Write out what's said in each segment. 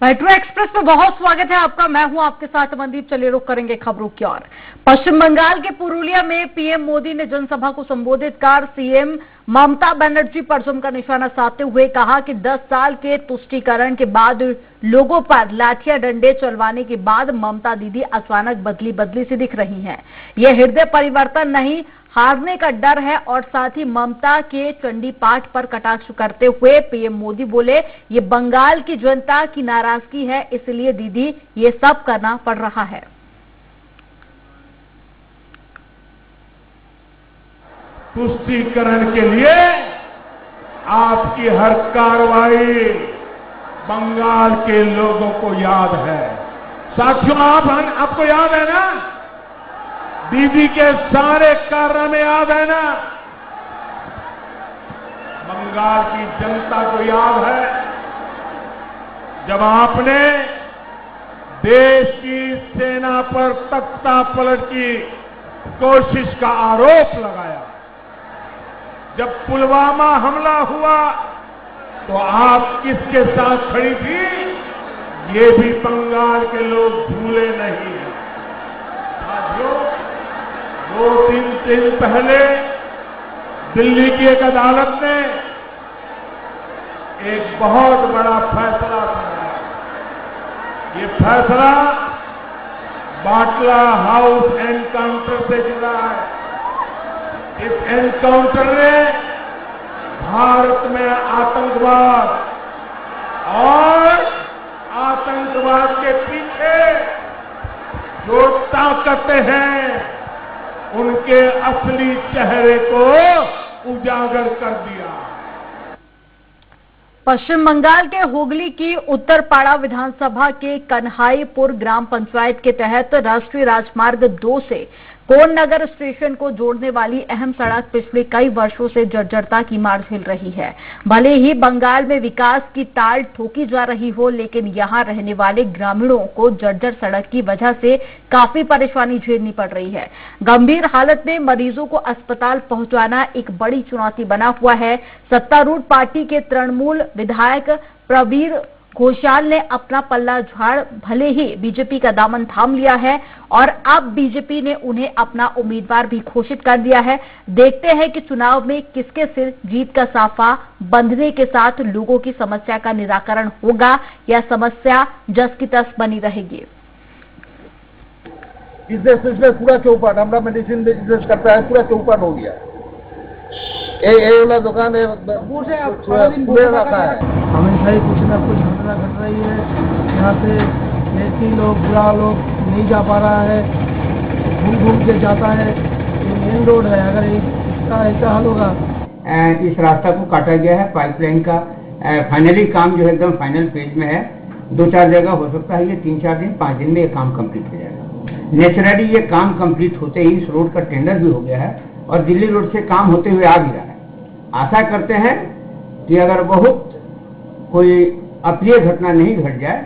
Metro express में बहुत स्वागत है आपका। मैं हूं आपके साथ मनदीप। चलिए रुक करेंगे खबरों की ओर। पश्चिम बंगाल के पुरुलिया में पीएम मोदी ने जनसभा को संबोधित कर सीएम ममता बनर्जी पर जमकर निशाना साधते हुए कहा कि 10 साल के तुष्टीकरण के बाद लोगों पर लाठियां डंडे चलवाने के बाद ममता दीदी अचानक बदली बदली सी दिख रही हैं। यह हृदय परिवर्तन नहीं, हारने का डर है। और साथ ही ममता के चंडी पाठ पर कटाक्ष करते हुए पीएम मोदी बोले, ये बंगाल की जनता की नाराजगी है, इसलिए दीदी ये सब करना पड़ रहा है। तुष्टीकरण के लिए आपकी हर कार्रवाई बंगाल के लोगों को याद है। साथियों, आपको याद है ना, दीदी के सारे कार्य में याद है ना, बंगाल की जनता को याद है जब आपने देश की सेना पर तख्ता पलट की कोशिश का आरोप लगाया। जब पुलवामा हमला हुआ तो आप किसके साथ खड़ी थी, ये भी बंगाल के लोग भूले नहीं। साथियों, 2-3 दिन पहले दिल्ली की एक अदालत ने एक बहुत बड़ा फैसला सुनाया। ये फैसला बाटला हाउस एनकाउंटर से जुड़ा है। इस एनकाउंटर ने भारत में आतंकवाद और आतंकवाद के पीछे जो ताकतें हैं उनके असली चेहरे को उजागर कर दिया। पश्चिम बंगाल के हुगली की उत्तरपाड़ा विधानसभा के कन्हाईपुर ग्राम पंचायत के तहत राष्ट्रीय राजमार्ग 2 से कोन नगर स्टेशन को जोड़ने वाली अहम सड़क पिछले कई वर्षों से जर्जरता की मार झेल रही है। भले ही बंगाल में विकास की ताल ठोकी जा रही हो, लेकिन यहां रहने वाले ग्रामीणों को जर्जर सड़क की वजह से काफी परेशानी झेलनी पड़ रही है। गंभीर हालत में मरीजों को अस्पताल पहुंचाना एक बड़ी चुनौती बना हुआ है। सत्तारूढ़ पार्टी के तृणमूल विधायक प्रवीर घोषाल ने अपना पल्ला झाड़ भले ही बीजेपी का दामन थाम लिया है और अब बीजेपी ने उन्हें अपना उम्मीदवार भी घोषित कर दिया है। देखते हैं कि चुनाव में किसके सिर जीत का साफा बंधने के साथ लोगों की समस्या का निराकरण होगा या समस्या जस की तस बनी रहेगी। बिजनेस पूरा चौपट, हमारा मेडिसिन बिजनेस करता है, पूरा चौपट हो गया। ये वाला दुकान है, पूरे रखा है। हमेशा ही कुछ न कुछ घटना घट रही है। यहाँ से ऐसी लोग बुरा लोग नहीं जा पा रहा है, घूम के जाता है। ये मेन रोड है, अगर इसका ऐसा हल होगा। इस रास्ता को काटा गया है, पाइपलाइन का फाइनली काम जो है एकदम फाइनल फेज में है। 2-4 जगह हो सकता है ये 3-4 दिन 5 दिन में ये काम कंप्लीट हो जाएगा। नेचुरली ये काम कंप्लीट होते ही इस रोड का टेंडर भी हो गया है और दिल्ली रोड से काम होते हुए आ भी रहा है। आशा करते हैं कि अगर बहुत कोई अप्रिय घटना नहीं घट जाए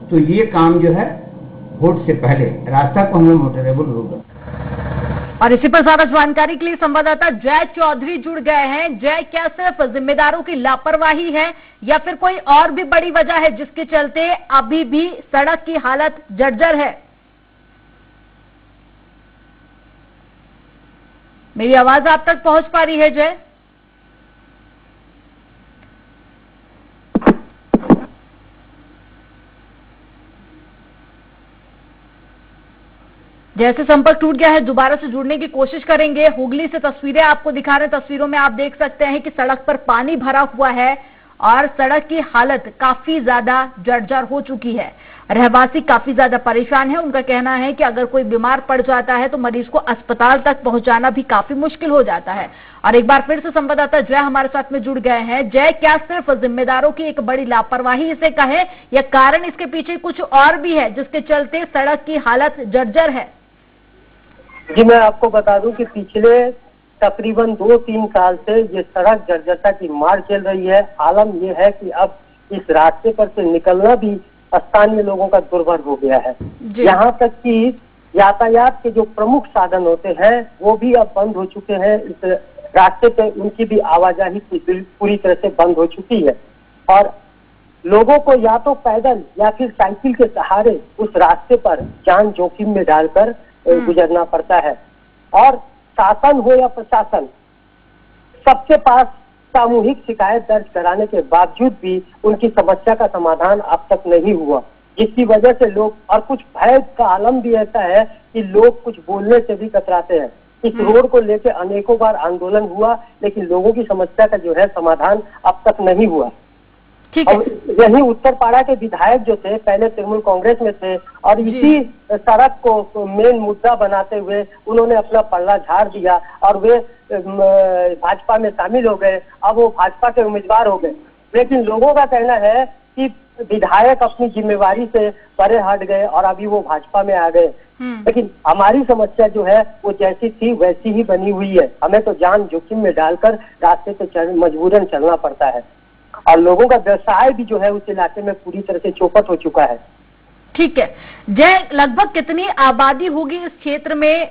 तो ये काम जो है वोट से पहले रास्ता को हमें मोटरेबल होगा। और इसी पर ज्यादा जानकारी के लिए संवाददाता जय चौधरी जुड़ गए हैं। जय, क्या सिर्फ जिम्मेदारों की लापरवाही है या फिर कोई और भी बड़ी वजह है जिसके चलते अभी भी सड़क की हालत जर्जर है? मेरी आवाज आप तक पहुंच पा रही है जय? जैसे संपर्क टूट गया है, दोबारा से जुड़ने की कोशिश करेंगे। हुगली से तस्वीरें आपको दिखा रहे हैं। तस्वीरों में आप देख सकते हैं कि सड़क पर पानी भरा हुआ है और सड़क की हालत काफी ज्यादा जर्जर हो चुकी है। रहवासी काफी ज्यादा परेशान है। उनका कहना है कि अगर कोई बीमार पड़ जाता है तो मरीज को अस्पताल तक पहुंचाना भी काफी मुश्किल हो जाता है। और एक बार फिर से संवाददाता जय हमारे साथ में जुड़ गए हैं। जय, क्या सिर्फ जिम्मेदारों की एक बड़ी लापरवाही इसे कहे या कारण इसके पीछे कुछ और भी है जिसके चलते सड़क की हालत जर्जर है? जी, मैं आपको बता दूं कि पिछले तकरीबन 2-3 साल से ये सड़क जर्जरता की मार चल रही है। आलम ये है कि अब इस रास्ते पर से निकलना भी स्थानीय लोगों का दुर्भर हो गया है। यहाँ तक कि यातायात के जो प्रमुख साधन होते हैं वो भी अब बंद हो चुके हैं। इस रास्ते पे उनकी भी आवाजाही पूरी तरह से बंद हो चुकी है। और लोगों को या तो पैदल या फिर साइकिल के सहारे उस रास्ते पर जान जोखिम में डालकर गुजरना पड़ता है। और शासन हो या प्रशासन, सबके पास सामूहिक शिकायत दर्ज कराने के बावजूद भी उनकी समस्या का समाधान अब तक नहीं हुआ, जिसकी वजह से लोग, और कुछ भय का आलम भी ऐसा है कि लोग कुछ बोलने से भी कतराते हैं। इस रोड को लेकर अनेकों बार आंदोलन हुआ, लेकिन लोगों की समस्या का जो है समाधान अब तक नहीं हुआ। और यही उत्तरपाड़ा के विधायक जो थे, पहले तृणमूल कांग्रेस में थे, और इसी सड़क को मेन मुद्दा बनाते हुए उन्होंने अपना पल्ला झाड़ दिया और वे भाजपा में शामिल हो गए। अब वो भाजपा के उम्मीदवार हो गए, लेकिन लोगों का कहना है कि विधायक अपनी जिम्मेवारी से परे हट गए और अभी वो भाजपा में आ गए। लेकिन हमारी समस्या जो है वो जैसी थी वैसी ही बनी हुई है। हमें तो जान जोखिम में डालकर रास्ते पे मजबूरन चलना पड़ता है, और लोगों का व्यवसाय भी जो है उस इलाके में पूरी तरह से चौपट हो चुका है। ठीक है जय, लगभग कितनी आबादी होगी इस क्षेत्र में,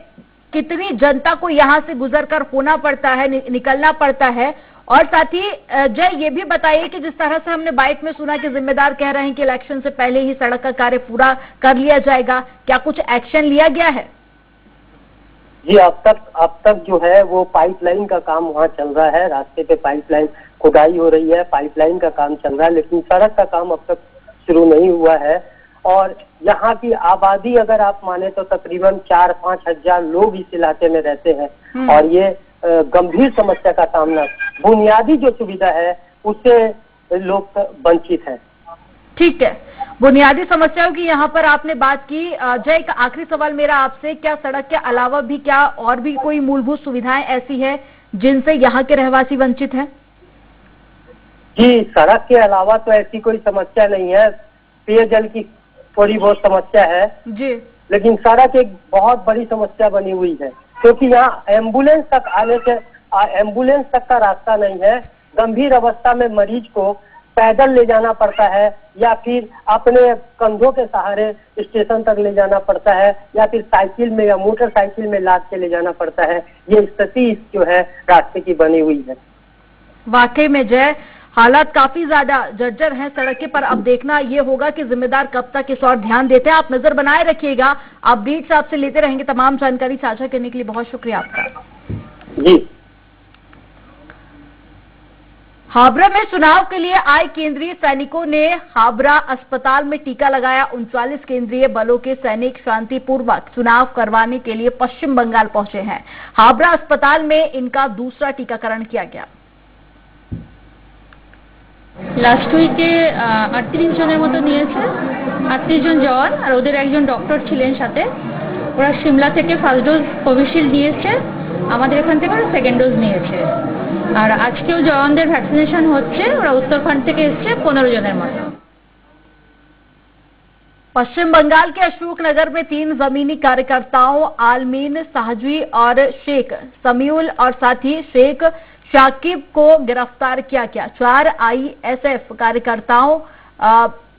कितनी जनता को यहाँ से गुजरकर होना पड़ता है, निकलना पड़ता है? और साथ ही जय ये भी बताइए कि जिस तरह से हमने बाइट में सुना कि जिम्मेदार कह रहे हैं कि इलेक्शन से पहले ही सड़क का कार्य पूरा कर लिया जाएगा, क्या कुछ एक्शन लिया गया है? जी, अब तक जो है वो पाइपलाइन का काम वहाँ चल रहा है। रास्ते पे पाइपलाइन खुदाई हो रही है, पाइपलाइन का काम चल रहा है, लेकिन सड़क का काम अब तक शुरू नहीं हुआ है। और यहाँ की आबादी अगर आप माने तो तकरीबन 4-5 हजार लोग इस इलाके में रहते हैं, और ये गंभीर समस्या का सामना, बुनियादी जो सुविधा है उससे लोग वंचित है। ठीक है, बुनियादी समस्याओं की यहाँ पर आपने बात की। जय, एक आखिरी सवाल मेरा आपसे, क्या सड़क के अलावा भी क्या और भी कोई मूलभूत सुविधाएं ऐसी है जिनसे यहाँ के रहवासी वंचित हैं? जी, सड़क के अलावा तो ऐसी कोई समस्या नहीं है। पेयजल की थोड़ी बहुत समस्या है जी, लेकिन सड़क एक बहुत बड़ी समस्या बनी हुई है, क्योंकि यहाँ एम्बुलेंस तक आने से एम्बुलेंस तक का रास्ता नहीं है। गंभीर अवस्था में मरीज को पैदल ले जाना पड़ता है या फिर अपने कंधों के सहारे स्टेशन तक ले जाना पड़ता है, या फिर साइकिल में या मोटरसाइकिल में लाद के ले जाना पड़ता है। ये स्थिति जो है रास्ते की बनी हुई है। वाकई में जय, हालात काफी ज्यादा जर्जर हैं सड़क के, पर अब देखना ये होगा कि जिम्मेदार कब तक इस और ध्यान देते हैं। आप नजर बनाए रखिएगा, अपडेट्स आपसे लेते रहेंगे। तमाम जानकारी साझा करने के लिए बहुत शुक्रिया आपका। जी। हावड़ा में चुनाव के लिए आए केंद्रीय सैनिकों ने हावड़ा अस्पताल में टीका लगाया। 39 केंद्रीय बलों के सैनिक शांतिपूर्वक चुनाव करवाने के लिए पश्चिम बंगाल पहुंचे हैं। हावड़ा अस्पताल में इनका दूसरा टीकाकरण किया गया। लास्ट उइके 38 जনের মতো নিয়েছে, 38 জন জওয়ান আর ওদের একজন ডক্টর ছিলেন সাথে। ওরা সিমলা থেকে ফার্স্ট ডোজ কোভিশিল্ড নিয়েছে, আমাদের এখান থেকে ওরা সেকেন্ড ডোজ নিয়েছে। আর আজকেও জওয়ানদের ভ্যাকসিনেশন হচ্ছে, ওরা উত্তরাখণ্ড থেকে এসেছে 15 জনের মতো। पश्चिम बंगाल के अशोकनगर में 3 जमीनी कार्यकर्ताओं आलमीन साहजी और शेख समीउल और साथ ही शेख शाकिब को गिरफ्तार किया गया। 4 ISF कार्यकर्ताओं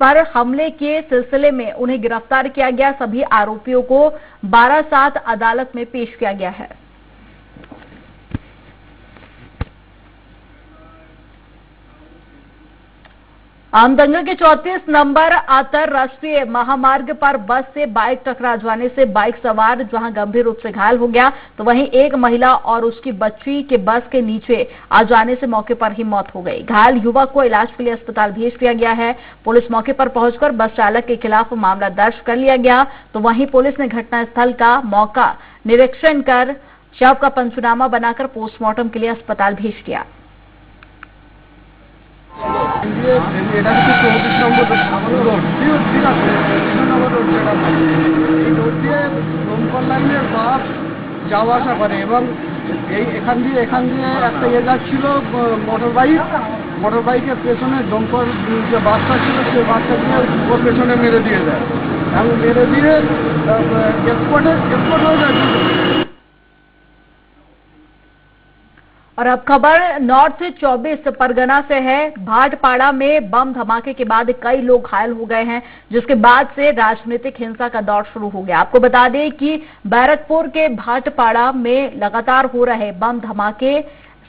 पर हमले के सिलसिले में उन्हें गिरफ्तार किया गया। सभी आरोपियों को 12/7 अदालत में पेश किया गया है। आमदंगा के 34 नंबर अंतरराष्ट्रीय महामार्ग पर बस से बाइक टकरा जाने से बाइक सवार जहां गंभीर रूप से घायल हो गया, तो वहीं एक महिला और उसकी बच्ची के बस के नीचे आ जाने से मौके पर ही मौत हो गई। घायल युवक को इलाज के लिए अस्पताल भेज दिया गया है। पुलिस मौके पर पहुंचकर बस चालक के खिलाफ मामला दर्ज कर लिया गया, तो वहीं पुलिस ने घटनास्थल का मौका निरीक्षण कर शव का पंचनामा बनाकर पोस्टमार्टम के लिए अस्पताल भेज दिया। এটা হচ্ছে 34 নম্বর রোড, ঠিক আছে, 34 নম্বর রোড যেটা এই রোড দিয়ে দমকল লাইনের বাস যাওয়া আসা করে, এবং এখান দিয়ে একটা যাচ্ছিল মোটর বাইকের পেছনে দমকল যে বাসটা ছিল সেই বাসটা দিয়ে ওর পেছনে মেরে দিয়ে যায়, এবং মেরে দিয়ে এক্সপোর্ট হয়ে যায়। और अब खबर नॉर्थ 24 परगना से है। भाटपाड़ा में बम धमाके के बाद कई लोग घायल हो गए हैं, जिसके बाद से राजनीतिक हिंसा का दौर शुरू हो गया। आपको बता दें कि बैरकपुर के भाटपाड़ा में लगातार हो रहे बम धमाके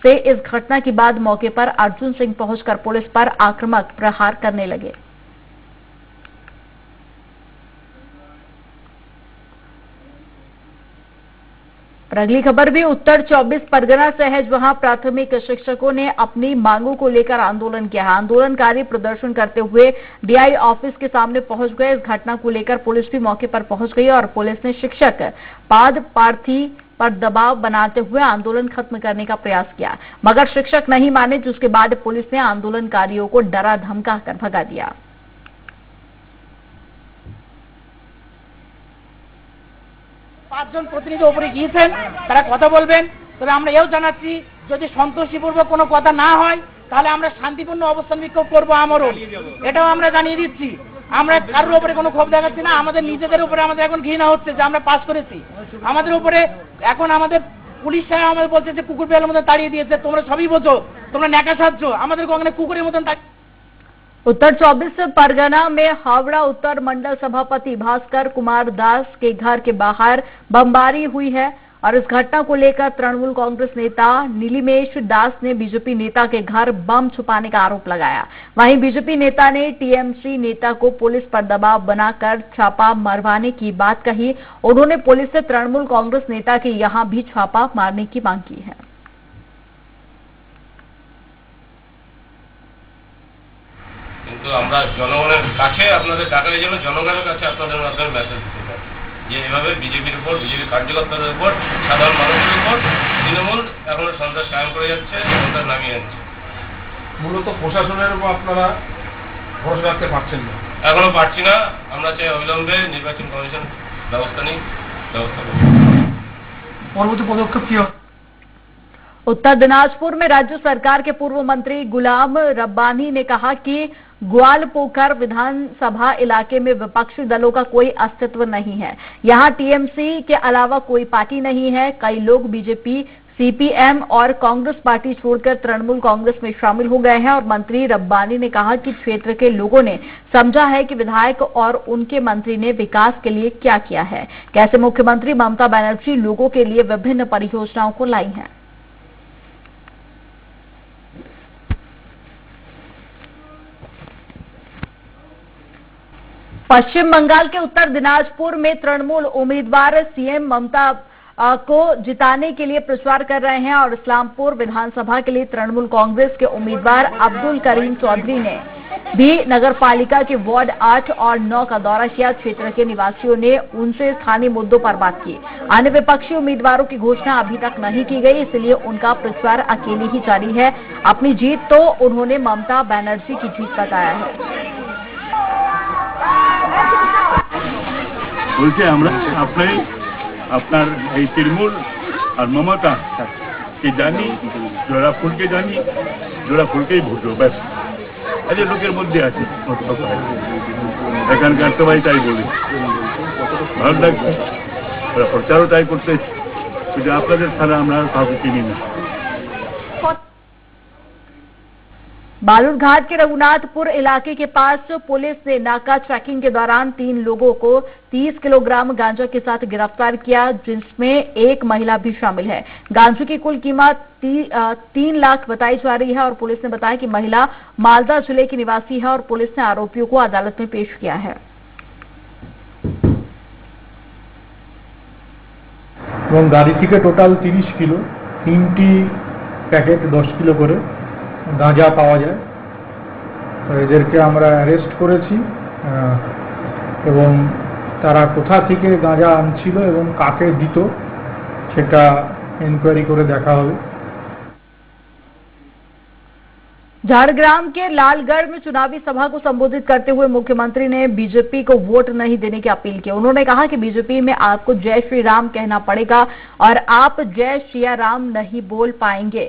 से इस घटना के बाद मौके पर अर्जुन सिंह पहुंचकर पुलिस पर आक्रामक प्रहार करने लगे। और अगली खबर भी उत्तर 24 परगना से है, जहां प्राथमिक शिक्षकों ने अपनी मांगों को लेकर आंदोलन किया। आंदोलनकारी प्रदर्शन करते हुए डीआई ऑफिस के सामने पहुंच गए। इस घटना को लेकर पुलिस भी मौके पर पहुंच गई और पुलिस ने शिक्षक पाद प्रार्थी पर दबाव बनाते हुए आंदोलन खत्म करने का प्रयास किया, मगर शिक्षक नहीं माने, जिसके बाद पुलिस ने आंदोलनकारियों को डरा धमका कर भगा दिया। পাঁচজন প্রতিনিধি উপরে গিয়েছেন, তারা কথা বলবেন। তবে আমরা এও জানাচ্ছি, যদি সন্তোষীপূর্বক কোনো কথা না হয় তাহলে আমরা শান্তিপূর্ণ অবস্থান বিক্ষোভ করবো আমরও, এটাও আমরা জানিয়ে দিচ্ছি। আমরা কারোর উপরে কোনো ক্ষোভ দেখাচ্ছি না, আমাদের নিজেদের উপরে আমাদের এখন ঘৃণা হচ্ছে যে আমরা পাস করেছি। আমাদের উপরে এখন আমাদের পুলিশ সাহেব আমাদের বলছে যে কুকুর বিড়ালের মতন তাড়িয়ে দিয়েছে, তোমরা সবই বোঝো, তোমরা ন্যাকা সাজছো, আমাদেরকে ওখানে কুকুরের মতন তাড়িয়ে। उत्तर 24 परगना में हावड़ा उत्तर मंडल सभापति भास्कर कुमार दास के घर के बाहर बमबारी हुई है और इस घटना को लेकर तृणमूल कांग्रेस नेता नीलिमेश दास ने बीजेपी नेता के घर बम छुपाने का आरोप लगाया। वहीं बीजेपी नेता ने टीएमसी नेता को पुलिस पर दबाव बनाकर छापा मरवाने की बात कही। उन्होंने पुलिस से तृणमूल कांग्रेस नेता के यहां भी छापा मारने की मांग की है। কিন্তু আমরা জনগণের কাছে আপনাদের ডাকার জন্য জনগণের কাছে আপনাদের মাধ্যমে মেসেজ দিতে চাই যে এভাবে বিজেপির উপর, বিজেপি কার্যকর্তাদের উপর, সাধারণ মানুষের উপর তৃণমূল এখনো সন্ত্রাস কায়েম করে যাচ্ছে, সন্ত্রাস নামিয়ে আনছে। মূলত প্রশাসনের উপর আপনারা ভরসা রাখতে পারছেন না? এখনো পারছি না। আমরা চাই অবিলম্বে নির্বাচন কমিশন ব্যবস্থা করবে। পরবর্তী পদক্ষেপ কি হবে? उत्तर दिनाजपुर में राज्य सरकार के पूर्व मंत्री गुलाम रब्बानी ने कहा कि ग्वालपोखर विधानसभा इलाके में विपक्षी दलों का कोई अस्तित्व नहीं है। यहां टीएमसी के अलावा कोई पार्टी नहीं है। कई लोग बीजेपी, सीपीएम और कांग्रेस पार्टी छोड़कर तृणमूल कांग्रेस में शामिल हो गए हैं। और मंत्री रब्बानी ने कहा कि क्षेत्र के लोगों ने समझा है कि विधायक और उनके मंत्री ने विकास के लिए क्या किया है, कैसे मुख्यमंत्री ममता बनर्जी लोगों के लिए विभिन्न परियोजनाओं को लाई हैं। पश्चिम बंगाल के उत्तर दिनाजपुर में तृणमूल उम्मीदवार सीएम ममता को जिताने के लिए प्रचार कर रहे हैं और इस्लामपुर विधानसभा के लिए तृणमूल कांग्रेस के उम्मीदवार अब्दुल करीम चौधरी ने भी नगरपालिका के वार्ड 8 और 9 का दौरा किया। क्षेत्र के निवासियों ने उनसे स्थानीय मुद्दों पर बात की। अन्य विपक्षी उम्मीदवारों की घोषणा अभी तक नहीं की गई, इसलिए उनका प्रचार अकेले ही जारी है। अपनी जीत तो उन्होंने ममता बनर्जी की जीत बताया है। বলছে আমরা আপনার এই তৃণমূল আর মমতা কে জানি, জোড়া ফুলকে জানি, জোড়া ফুলকেই ভোট দেবো, ব্যাস। এই লোকের মধ্যে আছে, এখানকার সবাই তাই বলে, ভালো লাগছে। ওরা প্রচারও তাই করতে, কিন্তু আপনাদের ছাড়া আমরা কাউকে চিনি না। बालूरघाट के रघुनाथपुर इलाके के पास पुलिस ने नाका चेकिंग के दौरान 3 लोगों को 30 किलोग्राम गांजा के साथ गिरफ्तार किया, जिसमें एक महिला भी शामिल है। गांजे की कुल कीमत 3 लाख बताई जा रही है और पुलिस ने बताया कि महिला मालदा जिले की निवासी है और पुलिस ने आरोपियों को अदालत में पेश किया है। गाड़ी থেকে টোটাল 30 কিলো 3টি প্যাকেট 10 কিলো করে গাঁজা পাওয়া যায়। তো এদেরকে আমরা অ্যারেস্ট করেছি এবং তারা কোথা থেকে গাঁজা আনছিল এবং কাকে দিত সেটা ইনকোয়ারি করে দেখা হবে। झारग्राम के लालगढ़ में चुनावी सभा को संबोधित करते हुए मुख्यमंत्री ने बीजेपी को वोट नहीं देने की अपील की। उन्होंने कहा कि बीजेपी में आपको जय श्री राम कहना पड़ेगा और आप जय श्री राम नहीं बोल पाएंगे।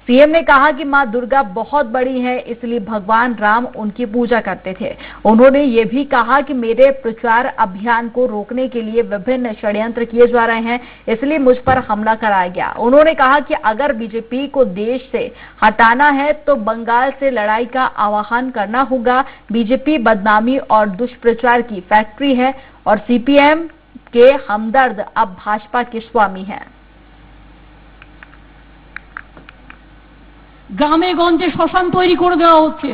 सीएम ने कहा कि मां दुर्गा बहुत बड़ी है, इसलिए भगवान राम उनकी पूजा करते थे। उन्होंने ये भी कहा कि मेरे प्रचार अभियान को रोकने के लिए विभिन्न षड्यंत्र किए जा रहे हैं, इसलिए मुझ पर हमला कराया गया। उन्होंने कहा कि अगर बीजेपी को देश से हटाना है तो बंगाल से लड़ाई का आह्वान करना होगा। बीजेपी बदनामी और दुष्प्रचार की फैक्ट्री है और सीपीएम के हमदर्द अब भाजपा के स्वामी हैं। গ্রামে গঞ্জে শ্মশান তৈরি করে দেওয়া হচ্ছে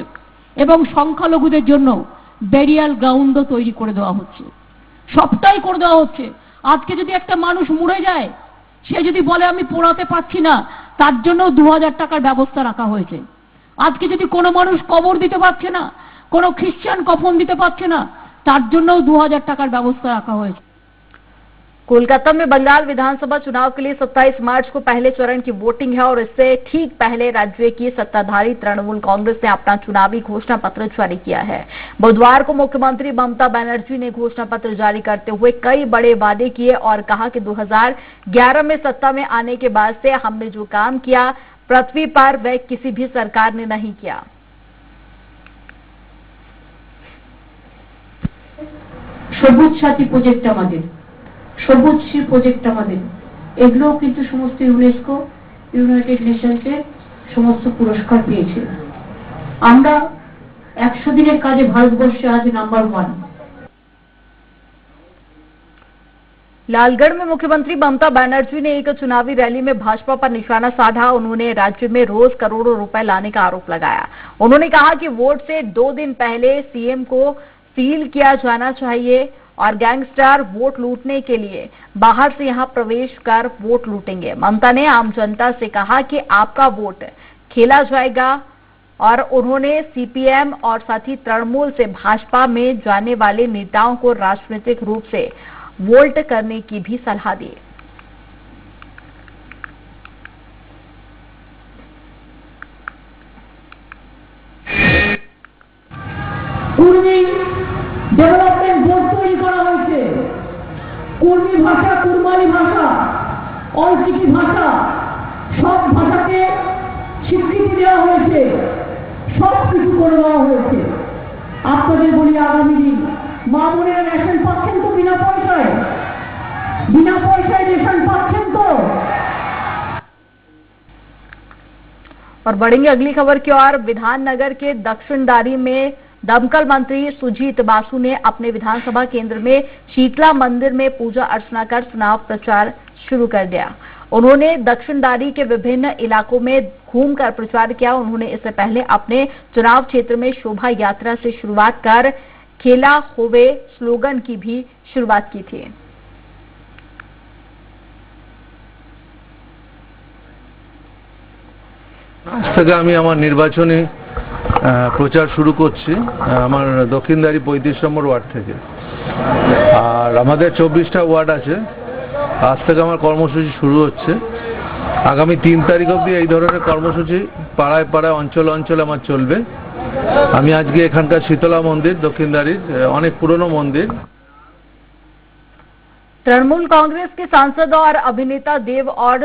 এবং সংখ্যালঘুদের জন্য বেরিয়াল গ্রাউন্ডও তৈরি করে দেওয়া হচ্ছে, সবটাই করে দেওয়া হচ্ছে। আজকে যদি একটা মানুষ মরে যায়, সে যদি বলে আমি পোড়াতে পারছি না, তার জন্য 2000 টাকার ব্যবস্থা রাখা হয়েছে। আজকে যদি কোনো মানুষ কবর দিতে পারছে না, কোনো খ্রিস্টান কফন দিতে পারছে না, তার জন্য 2000 টাকার ব্যবস্থা রাখা হয়েছে। कोलकाता में बंगाल विधानसभा चुनाव के लिए 27 मार्च को पहले चरण की वोटिंग है और इससे ठीक पहले राज्य की सत्ताधारी तृणमूल कांग्रेस ने अपना चुनावी घोषणा पत्र जारी किया है। बुधवार को मुख्यमंत्री ममता बनर्जी ने घोषणा पत्र जारी करते हुए कई बड़े वादे किए और कहा कि 2011 में सत्ता में आने के बाद से हमने जो काम किया पृथ्वी पर वह किसी भी सरकार ने नहीं किया। সবুজ সাথী প্রজেক্ট আমাদের, সবুজ শ্রী প্রজেক্ট আমাদের, এগুলোও কিন্তু সমস্ত ইউনেস্কো, ইউনাইটেড নেশনসের সমস্ত পুরস্কার পেয়েছে। আমরা 100 দিনের কাজে ভারতবর্ষে আজ নাম্বার 1। लालगढ़ में मुख्यमंत्री ममता बनर्जी ने एक चुनावी रैली में भाजपा पर निशाना साधा। उन्होंने राज्य में रोज करोड़ों रुपए लाने का आरोप लगाया। उन्होंने कहा कि वोट से 2 दिन पहले सीएम को सील किया जाना चाहिए और गैंगस्टर वोट लूटने के लिए बाहर से यहां प्रवेश कर वोट लूटेंगे। ममता ने आम जनता से कहा कि आपका वोट खेला जाएगा और उन्होंने सीपीएम और साथ ही तृणमूल से भाजपा में जाने वाले नेताओं को राजनीतिक रूप से वोट करने की भी सलाह दी। डेवलपमेंट बोर्ड तैरी करा হয়েছে, কুর্মি ভাষা, কুরমালি ভাষা, অলচিকি ভাষা, সব ভাষাকে স্বীকৃতি দেওয়া হয়েছে, সব কিছু করে দেওয়া হয়েছে। আপনাদের বলি আগামী দিন মা বোনেরা রেশন পাচ্ছেন তো বিনা পয়সায়? বিনা পয়সায় রেশন পাচ্ছেন তো? और बढ़ेंगे अगली खबर की ओर। विधाननगर के दक्षिणदारी में दमकल मंत्री सुजीत बासु ने अपने विधानसभा केंद्र में शीतला मंदिर में पूजा अर्चना कर चुनाव प्रचार शुरू कर दिया। उन्होंने दक्षिणदारी के विभिन्न इलाकों में घूमकर प्रचार किया। उन्होंने इससे पहले अपने चुनाव क्षेत्र में शोभा यात्रा से शुरुआत कर खेला होवे स्लोगन की भी शुरुआत की थी। আজ থেকে আমি আমার নির্বাচনী প্রচার শুরু করছি আমার দক্ষিণদারি 35 নম্বর ওয়ার্ড থেকে। আর আমাদের 24টা ওয়ার্ড আছে। আজ থেকে আমার কর্মসূচি শুরু হচ্ছে। আগামী 3 তারিখ অবধি এই ধরনের কর্মসূচি পাড়ায় পাড়ায় অঞ্চলে অঞ্চলে আমার চলবে। আমি আজকে এখানকার শীতলা মন্দির, দক্ষিণদারির অনেক পুরনো মন্দির। तृणमूल कांग्रेस के सांसद और अभिनेता देव और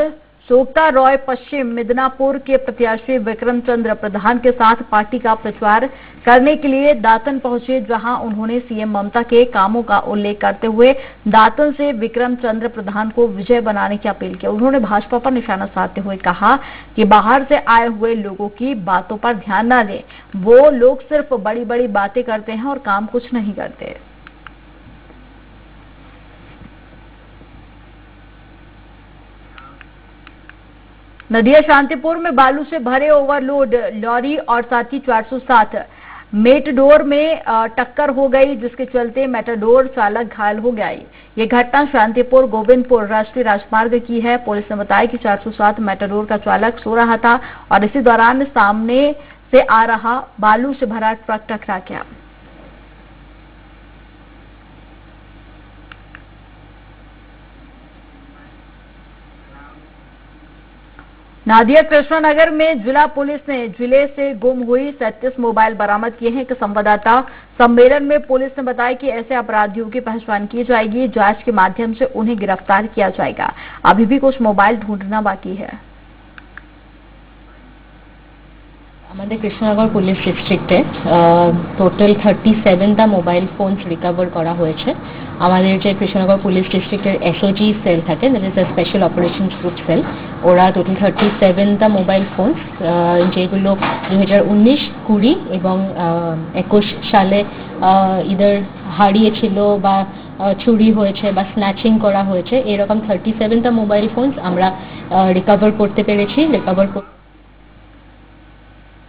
सोगता रॉय पश्चिम मिदनापुर के प्रत्याशी विक्रम चंद्र प्रधान के साथ पार्टी का प्रचार करने के लिए दातन पहुंचे, जहां उन्होंने सीएम ममता के कामों का उल्लेख करते हुए दातन से विक्रम चंद्र प्रधान को विजय बनाने की अपील की। उन्होंने भाजपा पर निशाना साधते हुए कहा कि बाहर से आए हुए लोगों की बातों पर ध्यान न दें। वो लोग सिर्फ बड़ी बड़ी बातें करते हैं और काम कुछ नहीं करते। नदिया शांतिपुर में बालू से भरे ओवरलोड लॉरी और साथ ही 407 मेटाडोर में टक्कर हो गई, जिसके चलते मेटाडोर चालक घायल हो गया। ये घटना शांतिपुर गोविंदपुर राष्ट्रीय राजमार्ग की है। पुलिस ने बताया कि 407 मेटाडोर का चालक सो रहा था और इसी दौरान सामने से आ रहा बालू से भरा ट्रक टकरा गया। नादिया कृष्णानगर में जिला पुलिस ने जिले से गुम हुई 37 मोबाइल बरामद किए हैं। एक संवाददाता सम्मेलन में पुलिस ने बताया कि ऐसे अपराधियों की पहचान की जाएगी, जांच के माध्यम से उन्हें गिरफ्तार किया जाएगा। अभी भी कुछ मोबाइल ढूंढना बाकी है। আমাদের কৃষ্ণনগর পুলিশ ডিস্ট্রিক্টে টোটাল 37টা মোবাইল ফোনস রিকভার করা হয়েছে। আমাদের যে কৃষ্ণনগর পুলিশ ডিস্ট্রিক্টের এসওজি সেল থাকে, that is a special operations group cell, ওরা টোটাল 37টা মোবাইল ফোনস যেগুলো 2019, 20 এবং 21 সালে ইদার হারিয়েছিল বা চুরি হয়েছে বা স্ন্যাচিং করা হয়েছে, এরকম 37টা মোবাইল ফোনস আমরা রিকভার করতে পেরেছি।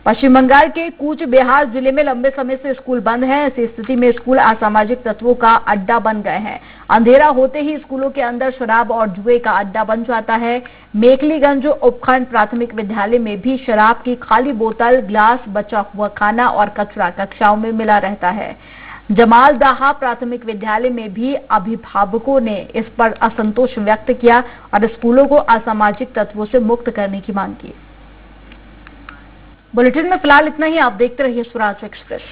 पश्चिम बंगाल के कूच बिहार जिले में लंबे समय से स्कूल बंद हैं। ऐसी स्थिति में स्कूल असामाजिक तत्वों का अड्डा बन गए हैं। अंधेरा होते ही स्कूलों के अंदर शराब और जुए का अड्डा बन जाता है। मेखलीगंज उपखंड प्राथमिक विद्यालय में भी शराब की खाली बोतल, ग्लास, बचा हुआ खाना और कचरा कक्षाओं में मिला रहता है। जमालदाहा प्राथमिक विद्यालय में भी अभिभावकों ने इस पर असंतोष व्यक्त किया और स्कूलों को असामाजिक तत्वों से मुक्त करने की मांग की। बुलेटिन में फिलहाल इतना ही। आप देखते रहिए स्वराज एक्सप्रेस।